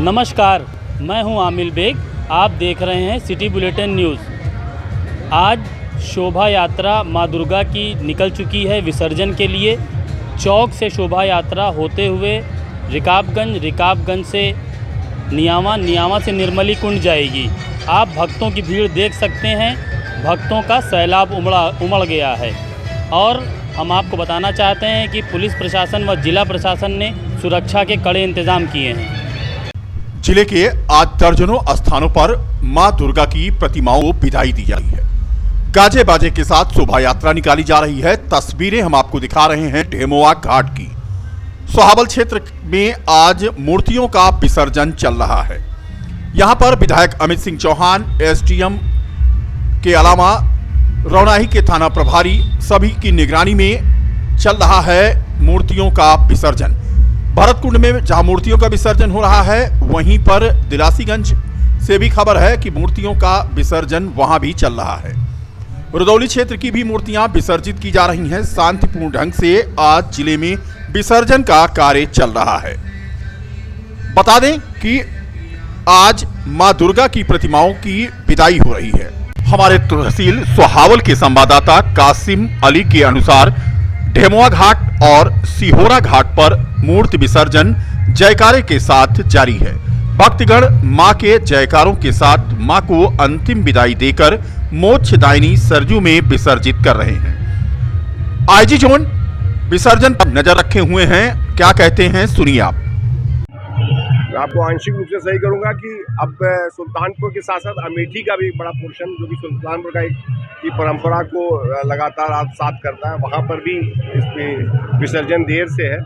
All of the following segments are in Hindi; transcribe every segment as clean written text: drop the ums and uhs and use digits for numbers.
नमस्कार, मैं हूं आमिल बेग। आप देख रहे हैं सिटी बुलेटिन न्यूज़। आज शोभा यात्रा माँ दुर्गा की निकल चुकी है विसर्जन के लिए। चौक से शोभा यात्रा होते हुए रिकाबगंज से नियामा, नियामा से निर्मली कुंड जाएगी। आप भक्तों की भीड़ देख सकते हैं। भक्तों का सैलाब उमड़ गया है और हम आपको बताना चाहते हैं कि पुलिस प्रशासन व जिला प्रशासन ने सुरक्षा के कड़े इंतजाम किए हैं। जिले के आज दर्जनों स्थानों पर मां दुर्गा की प्रतिमाओं को विदाई दी जा रही है। गाजे बाजे के साथ शोभा यात्रा निकाली जा रही है। तस्वीरें हम आपको दिखा रहे हैं ढेमुआ घाट की। सोहावल क्षेत्र में आज मूर्तियों का विसर्जन चल रहा है। यहां पर विधायक अमित सिंह चौहान, एसडीएम के अलावा रौनाही के थाना प्रभारी सभी की निगरानी में चल रहा है मूर्तियों का विसर्जन। भरतकुंड में जहां मूर्तियों का विसर्जन हो रहा है, वहीं पर दिलासीगंज से भी खबर है कि मूर्तियों का विसर्जन वहां भी चल रहा है। रुदौली क्षेत्र की भी मूर्तियां विसर्जित की जा रही हैं। शांतिपूर्ण ढंग से आज जिले में विसर्जन का कार्य चल रहा है। बता दें कि आज मां दुर्गा की प्रतिमाओं की विदाई हो रही है। हमारे तहसील सोहावल के संवाददाता कासिम अली के अनुसार ढेमुआ घाट और सिहोरा घाट पर मूर्ति विसर्जन जयकारे के साथ जारी है। भक्तगण मां के जयकारों के साथ मां को अंतिम विदाई देकर मोक्षदायिनी सरजू में विसर्जित कर रहे हैं। आईजी जोन विसर्जन पर नजर रखे हुए हैं। क्या कहते हैं, सुनिए आप। मैं आपको आंशिक रूप से सही करूंगा कि अब सुल्तानपुर के साथ साथ अमेठी का भी बड़ा पोर्शन, जो कि सुल्तानपुर का की परंपरा को लगातार आत्मसात करता है, वहां पर भी इसमें विसर्जन देर से है,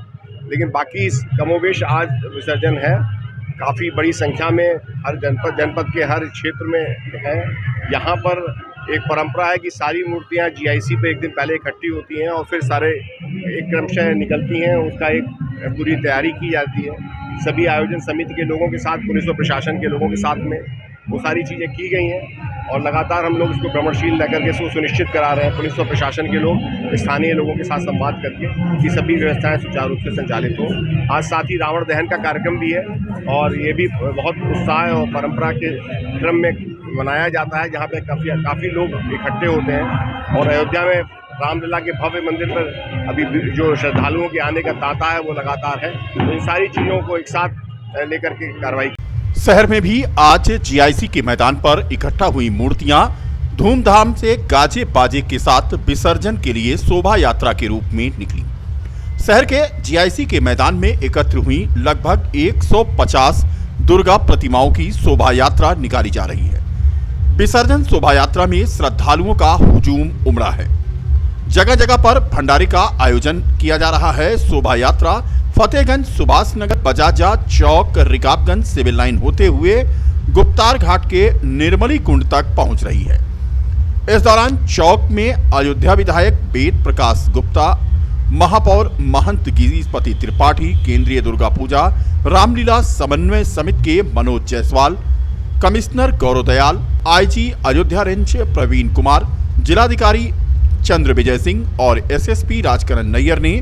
लेकिन बाकी कमोवेश आज विसर्जन है। काफ़ी बड़ी संख्या में हर जनपद के हर क्षेत्र में है। यहाँ पर एक परंपरा है कि सारी मूर्तियाँ जीआईसी पे एक दिन पहले इकट्ठी होती हैं और फिर सारे एक क्रमशः निकलती हैं। उसका एक पूरी तैयारी की जाती है। सभी आयोजन समिति के लोगों के साथ, पुलिस और प्रशासन के लोगों के साथ में वो सारी चीज़ें की गई हैं और लगातार हम लोग इसको भ्रमणशील लेकर के इसको सुनिश्चित करा रहे हैं। पुलिस और प्रशासन के लोग स्थानीय लोगों के साथ संवाद करके कि सभी व्यवस्थाएं सुचारू रूप से संचालित हो। आज साथ ही रावण दहन का कार्यक्रम भी है और ये भी बहुत उत्साह और परंपरा के क्रम में मनाया जाता है, जहाँ पे काफ़ी लोग इकट्ठे होते हैं। और अयोध्या में रामलला के भव्य मंदिर पर अभी जो श्रद्धालुओं के आने का तांता है वो लगातार है। तो इन सारी चीज़ों को एक साथ लेकर के कार्रवाई। शहर में भी आज जीआईसी के मैदान पर इकट्ठा हुई मूर्तियां धूमधाम से गाजे बाजे के साथ विसर्जन के लिए शोभा यात्रा के रूप में निकली। शहर के जीआईसी के मैदान में एकत्र हुई लगभग 150 दुर्गा प्रतिमाओं की शोभा यात्रा निकाली जा रही है। विसर्जन शोभा यात्रा में श्रद्धालुओं का हुजूम उमड़ा है। जगह जगह पर भंडारे का आयोजन किया जा रहा है। शोभा यात्रा फतेहगंज, सुभाष नगर, बजाजा चौक, रिकाबगंज सिविल लाइन होते हुए गुप्तार घाट के निर्मली कुंड तक पहुंच रही है। इस दौरान चौक में अयोध्या विधायक वेद प्रकाश गुप्ता, महापौर महंत गिरीशपति त्रिपाठी, केंद्रीय दुर्गा पूजा रामलीला समन्वय समिति के Manoj Jaiswal, commissioner Gaurav Dayal, IG Ayodhya range Praveen Kumar, जिलाधिकारी चंद्र विजय सिंह और एसएसपी राजकरण नैयर ने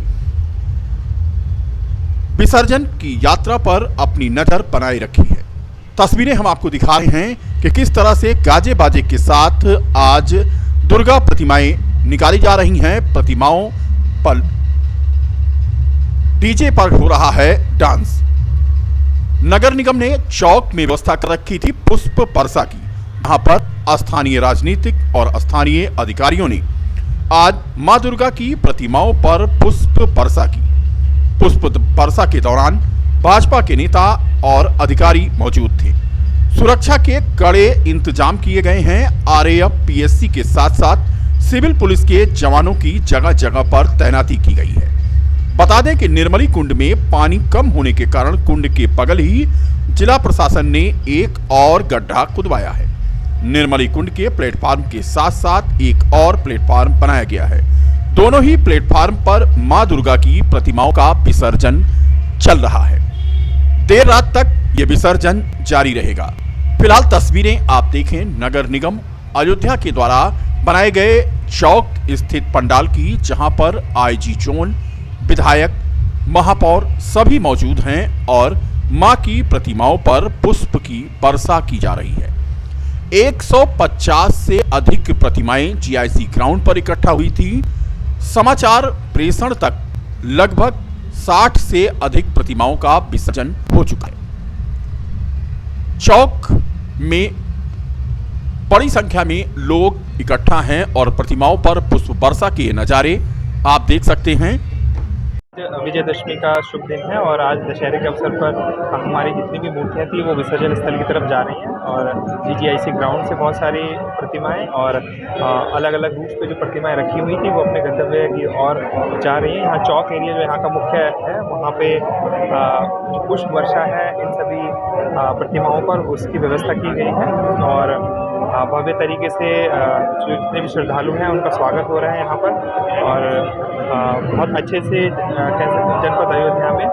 विसर्जन की यात्रा पर अपनी नजर बनाए रखी है। तस्वीरें हम आपको दिखा रहे हैं कि किस तरह से गाजे बाजे के साथ आज दुर्गा प्रतिमाएं निकाली जा रही हैं। प्रतिमाओं पर डीजे पर हो रहा है डांस। नगर निगम ने चौक में व्यवस्था कर रखी थी पुष्प वर्षा की। यहां पर स्थानीय राजनीतिक और स्थानीय अधिकारियों ने आज मां दुर्गा की प्रतिमाओं पर पुष्प वर्षा की। पुष्प वर्षा के दौरान भाजपा के नेता और अधिकारी मौजूद थे। सुरक्षा के कड़े इंतजाम किए गए हैं। आरएएफ, पीएससी के साथ साथ सिविल पुलिस के जवानों की जगह जगह पर तैनाती की गई है। बता दें कि निर्मली कुंड में पानी कम होने के कारण कुंड के बगल ही जिला प्रशासन ने एक और गड्ढा खुदवाया है। निर्मली कुंड के प्लेटफार्म के साथ साथ एक और प्लेटफार्म बनाया गया है। दोनों ही प्लेटफार्म पर मां दुर्गा की प्रतिमाओं का विसर्जन चल रहा है। देर रात तक यह विसर्जन जारी रहेगा। फिलहाल तस्वीरें आप देखें नगर निगम अयोध्या के द्वारा बनाए गए चौक स्थित पंडाल की, जहां पर आईजी जोन, विधायक, महापौर सभी मौजूद हैं और मां की प्रतिमाओं पर पुष्प की वर्षा की जा रही है। 150 से अधिक प्रतिमाएं जीआईसी ग्राउंड पर इकट्ठा हुई थी। समाचार प्रेषण तक लगभग 60 से अधिक प्रतिमाओं का विसर्जन हो चुका है। चौक में बड़ी संख्या में लोग इकट्ठा हैं और प्रतिमाओं पर पुष्प वर्षा के नजारे आप देख सकते हैं। विजयदशमी का शुभ दिन है और आज दशहरे के अवसर पर हमारी जितनी भी मूर्तियाँ थी वो विसर्जन स्थल की तरफ जा रही हैं और जीजीआईसी ग्राउंड से बहुत सारी प्रतिमाएं और अलग अलग रूट्स पे जो प्रतिमाएं रखी हुई थी वो अपने गंतव्य की ओर जा रही हैं। यहाँ चौक एरिया जो यहाँ का मुख्य है वहाँ पे जो पुष्प वर्षा है इन सभी प्रतिमाओं पर उसकी व्यवस्था की गई है और भव्य तरीके से जो जितने भी श्रद्धालु हैं उनका स्वागत हो रहा है यहाँ पर और बहुत अच्छे से कह सकते हैं जनपद अयोध्या में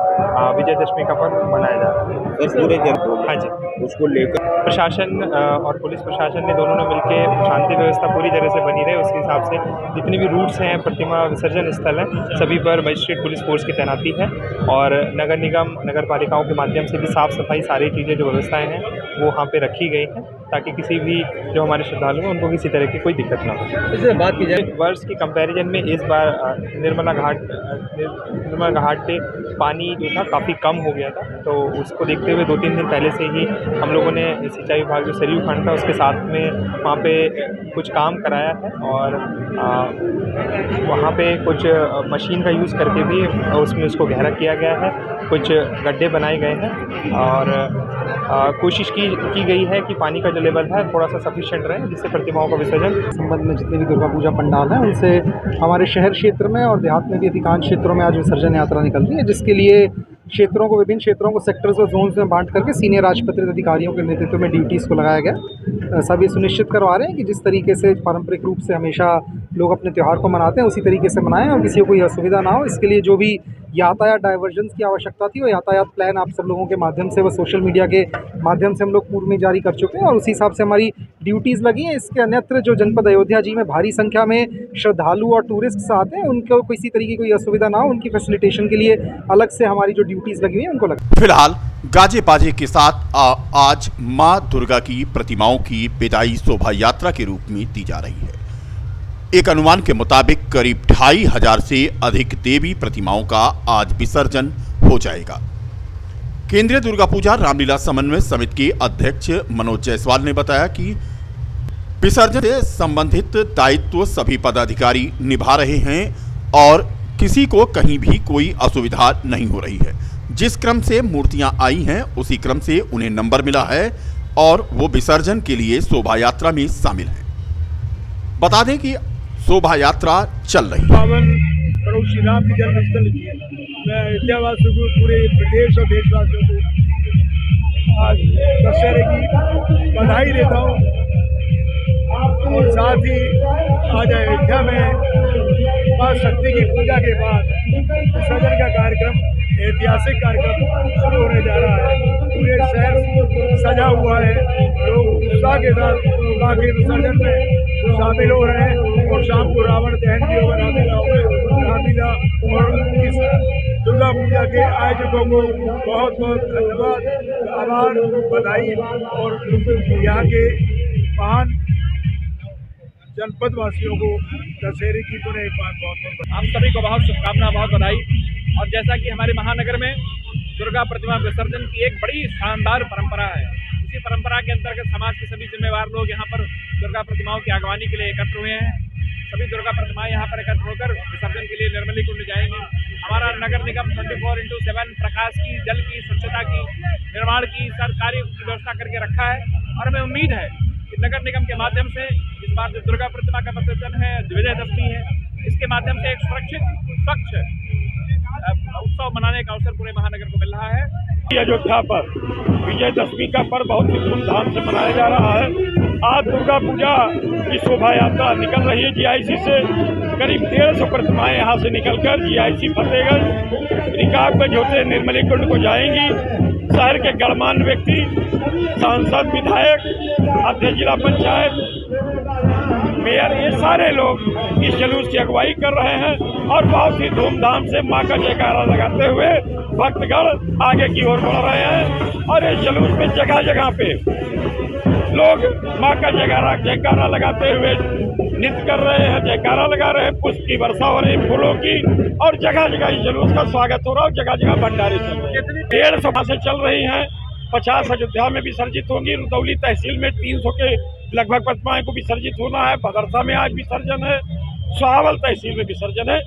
विजयदशमी का पर्व मनाया जा रहा है। पूरे जनपद हाँ जी, उसको लेकर प्रशासन और पुलिस प्रशासन ने दोनों ने मिलकर शांति व्यवस्था पूरी तरह से बनी रहे उसके हिसाब से जितने भी रूट्स हैं प्रतिमा विसर्जन स्थल हैं सभी पर मजिस्ट्रेट पुलिस फोर्स की तैनाती है और नगर निगम नगर पालिकाओं के माध्यम से भी साफ़ सफाई सारी चीज़ें जो व्यवस्थाएं हैं वो वहाँ पे रखी गई हैं ताकि किसी भी जो हमारे श्रद्धालु हैं उनको किसी तरह की कोई दिक्कत ना हो। इससे बात की जाए वर्ष की कंपैरिजन में इस बार निर्मला घाट पे पानी जो था काफ़ी कम हो गया था तो उसको देखते हुए 2-3 दिन पहले से ही हम लोगों ने सिंचाई विभाग जो सरयू खंड था उसके साथ में वहाँ पे कुछ काम कराया है और वहाँ पे कुछ मशीन का यूज़ करके भी उसमें उसको गहरा किया गया है, कुछ गड्ढे बनाए गए हैं और कोशिश की गई है कि पानी का जो लेवल है थोड़ा सा सफिशिएंट रहे जिससे प्रतिमाओं का विसर्जन संबंध में जितने भी दुर्गा पूजा पंडाल हैं उनसे हमारे शहर क्षेत्र में और देहात में भी अधिकांश क्षेत्रों में आज विसर्जन यात्रा निकल रही है जिसके लिए क्षेत्रों को विभिन्न क्षेत्रों को सेक्टर्स और जोन्स में बांट करके सीनियर राजपत्रित अधिकारियों के नेतृत्व में ड्यूटीज़ को लगाया गया। सब ये सुनिश्चित करवा रहे हैं कि जिस तरीके से पारंपरिक रूप से हमेशा लोग अपने त्यौहार को मनाते हैं उसी तरीके से मनाएं और किसी को कोई असुविधा ना हो। इसके लिए जो भी यातायात डाइवर्जन्स की आवश्यकता थी वो यातायात प्लान आप सब लोगों के माध्यम से व सोशल मीडिया के माध्यम से हम लोग पूर्व में जारी कर चुके हैं और उसी हिसाब से हमारी ड्यूटीज़ लगी हैं। इसके अन्यत्र जो जनपद अयोध्या जी में भारी संख्या में श्रद्धालु और टूरिस्ट आते हैं उनको किसी तरीके की कोई असुविधा ना हो उनकी फैसिलिटेशन के लिए अलग से हमारी जो ड्यूटीज़ लगी हुई हैं उनको लगी। फिलहाल गाजे बाजे के साथ आज मां दुर्गा की प्रतिमाओं की विदाई शोभा यात्रा के रूप में दी जा रही है। एक अनुमान के मुताबिक करीब 2500 से अधिक देवी प्रतिमाओं का आज विसर्जन हो जाएगा। केंद्रीय दुर्गा पूजा रामलीला समन्वय समिति के अध्यक्ष मनोज जायसवाल ने बताया कि विसर्जन से संबंधित दायित्व सभी पदाधिकारी निभा रहे हैं और किसी को कहीं भी कोई असुविधा नहीं हो रही है। जिस क्रम से मूर्तियां आई हैं उसी क्रम से उन्हें नंबर मिला है और वो विसर्जन के लिए शोभा यात्रा में शामिल हैं। बता दें कि शोभा यात्रा चल रही है। पावन प्रभु श्री राम की जन्मस्थल मैं अयोध्यावासियों को पूरे प्रदेश और देशवासियों को आज दशहरे की बधाई देता हूँ और साथ ही आज अयोध्या में मां शक्ति की पूजा के बाद विसर्जन का कार्यक्रम ऐतिहासिक कार्यक्रम शुरू होने जा रहा है। पूरे शहर सजा हुआ है, लोग उत्साह के साथ मां के विसर्जन में शामिल हो रहे हैं और शाम को रावण दहन भी होगा रामलीला और इस दुर्गा पूजा के आयोजकों को बहुत बहुत धन्यवाद, आभार, बधाई और यहाँ के महान जनपद वासियों को दशहरे की पुनः एक बार बहुत आप सभी को बहुत शुभकामना, बहुत बधाई। और जैसा कि हमारे महानगर में दुर्गा प्रतिमा विसर्जन की एक बड़ी शानदार परंपरा है, इसी परंपरा के अंतर्गत समाज के सभी जिम्मेवार लोग यहाँ पर दुर्गा प्रतिमाओं की आगवानी के लिए एकत्र हुए हैं। सभी दुर्गा प्रतिमाएं यहाँ पर एकत्र होकर विसर्जन के लिए निर्मली कुंड जाएंगे। हमारा नगर निगम 24/7 प्रकाश की, जल की, स्वच्छता की, निर्माण की सरकारी व्यवस्था करके रखा है और हमें उम्मीद है कि नगर निगम के माध्यम से इस बार जो दुर्गा प्रतिमा का विसर्जन है, विजयदशमी है, इसके माध्यम से एक सुरक्षित स्वच्छ उत्सव मनाने का अवसर पूरे महानगर को मिल रहा है। अयोध्या पर विजयदशमी का पर्व बहुत ही धूमधाम से मनाया जा रहा है। आज दुर्गा पूजा की शोभा यात्रा निकल रही है जीआईसी से। करीब 150 प्रतिमाएं यहाँ से निकलकर जीआईसी फतेहगंज रिकाबगंज होते निर्मली कुंड को जाएंगी। शहर के गणमान्य व्यक्ति, सांसद, विधायक, अध्यक्ष जिला पंचायत, मेयर, ये सारे लोग इस जुलूस की अगुवाई कर रहे हैं और बहुत ही धूमधाम से माँ का जयकारा लगाते हुए भक्तगण आगे की ओर बढ़ रहे हैं। और इस जुलूस में जगह जगह पे लोग माँ का जयकारा लगाते हुए नृत्य कर रहे हैं, जयकारा लगा रहे हैं, पुष्प की वर्षा हो रही, फूलों की, और जगह जगह इस जुलूस का स्वागत हो रहा है और जगह जगह भंडारे चल रहे हैं। 150 से चल रही हैं, 50 अयोध्या में विसर्जित होंगी। रुदौली तहसील में 300 के लगभग प्रतिमाएं को विसर्जित होना है। बदरसा में आज विसर्जन है, सोहावल तहसील में विसर्जन है।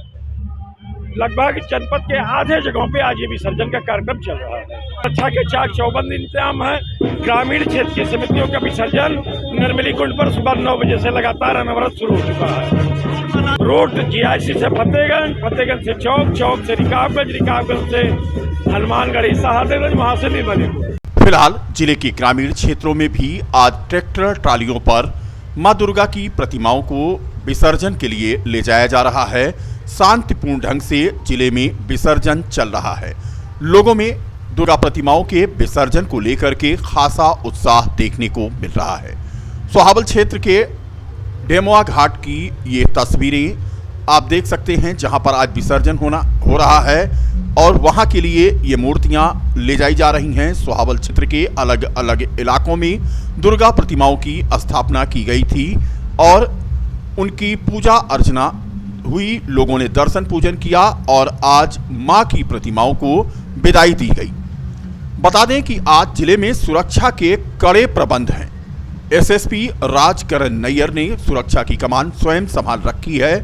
लगभग जनपद के आधे जगहों पे आज ये विसर्जन का कार्यक्रम चल रहा है। अच्छा के चाक चौबंद इंतजाम है। ग्रामीण क्षेत्र की समितियों का विसर्जन निर्मली कुंड पर सुबह 9 बजे से लगातार अनवरत शुरू हो चुका है। रोड GIC से फतेहगंज, फतेहगंज से चौक, चौक से रिकाबगंज, रिकाबगंज से हनुमानगढ़ी, सहादेगंज, वहां से निर्मलीपुर। फिलहाल जिले के ग्रामीण क्षेत्रों में भी आज ट्रैक्टर ट्रालियों पर मां दुर्गा की प्रतिमाओं को विसर्जन के लिए ले जाया जा रहा है। शांतिपूर्ण ढंग से जिले में विसर्जन चल रहा है। लोगों में दुर्गा प्रतिमाओं के विसर्जन को लेकर के खासा उत्साह देखने को मिल रहा है। सोहावल क्षेत्र के डेमोआ घाट की ये तस्वीरें आप देख सकते हैं, जहां पर आज विसर्जन हो रहा है और वहां के लिए ये मूर्तियां ले जाई जा रही हैं। सोहावल क्षेत्र के अलग अलग इलाकों में दुर्गा प्रतिमाओं की स्थापना की गई थी और उनकी पूजा अर्चना हुई। लोगों ने दर्शन पूजन किया और आज मां की प्रतिमाओं को विदाई दी गई। बता दें कि आज जिले में सुरक्षा के कड़े प्रबंध हैं। SSP राजकरण नैयर ने सुरक्षा की कमान स्वयं संभाल रखी है।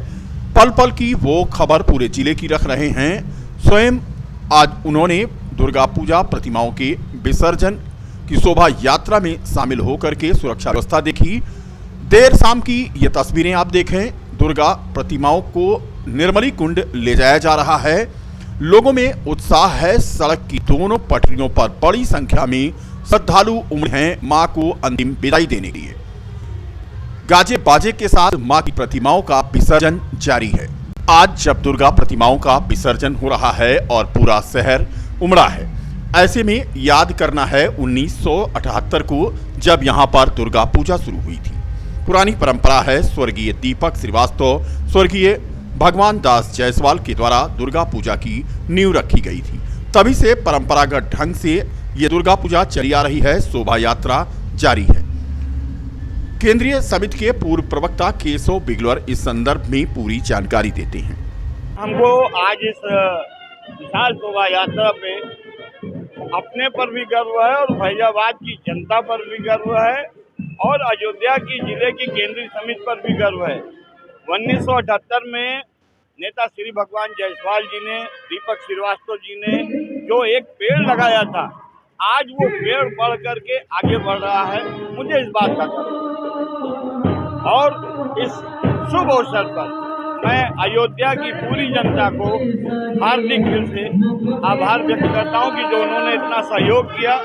पल पल की वो खबर पूरे जिले की रख रहे हैं। स्वयं आज उन्होंने दुर्गा पूजा प्रतिमाओं के विसर्जन की शोभा यात्रा में शामिल होकर के सुरक्षा व्यवस्था देखी। देर शाम की ये तस्वीरें आप देखें, दुर्गा प्रतिमाओं को निर्मली कुंड ले जाया जा रहा है। लोगों में उत्साह है। सड़क की दोनों पटरियों पर बड़ी संख्या में श्रद्धालु उमड़े हैं मां को अंतिम विदाई देने के लिए। गाजे बाजे के साथ मां की प्रतिमाओं का विसर्जन जारी है। आज जब दुर्गा प्रतिमाओं का विसर्जन हो रहा है और पूरा शहर उमड़ा है, ऐसे में याद करना है 1978 को, जब यहां पर दुर्गा पूजा शुरू हुई थी। पुरानी परंपरा है। स्वर्गीय दीपक श्रीवास्तव, स्वर्गीय भगवान दास जायसवाल के द्वारा दुर्गा पूजा की नींव रखी गई थी। तभी से परंपरागत ढंग से ये दुर्गा पूजा चली आ रही है। शोभा यात्रा जारी है। केंद्रीय समिति के पूर्व प्रवक्ता केशव बिगलर इस संदर्भ में पूरी जानकारी देते हैं। हमको आज इस विशाल शोभा यात्रा पे अपने पर भी गर्व है और फैजाबाद की जनता पर भी गर्व है और अयोध्या की जिले की केंद्रीय समिति पर भी गर्व है। 1978 में नेता श्री भगवान जायसवाल जी ने, दीपक श्रीवास्तव जी ने जो एक पेड़ लगाया था, आज वो पेड़ बढ़ करके आगे बढ़ रहा है। मुझे इस बात का गर्व है और इस शुभ अवसर पर मैं अयोध्या की पूरी जनता को हार्दिक दिल से आभार व्यक्त करता हूं कि जो उन्होंने इतना सहयोग किया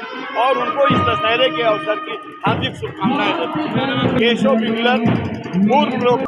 और उनको इस दशहरे के अवसर की हार्दिक शुभकामनाएं देता हूं। केशव बिगलर, पूर्व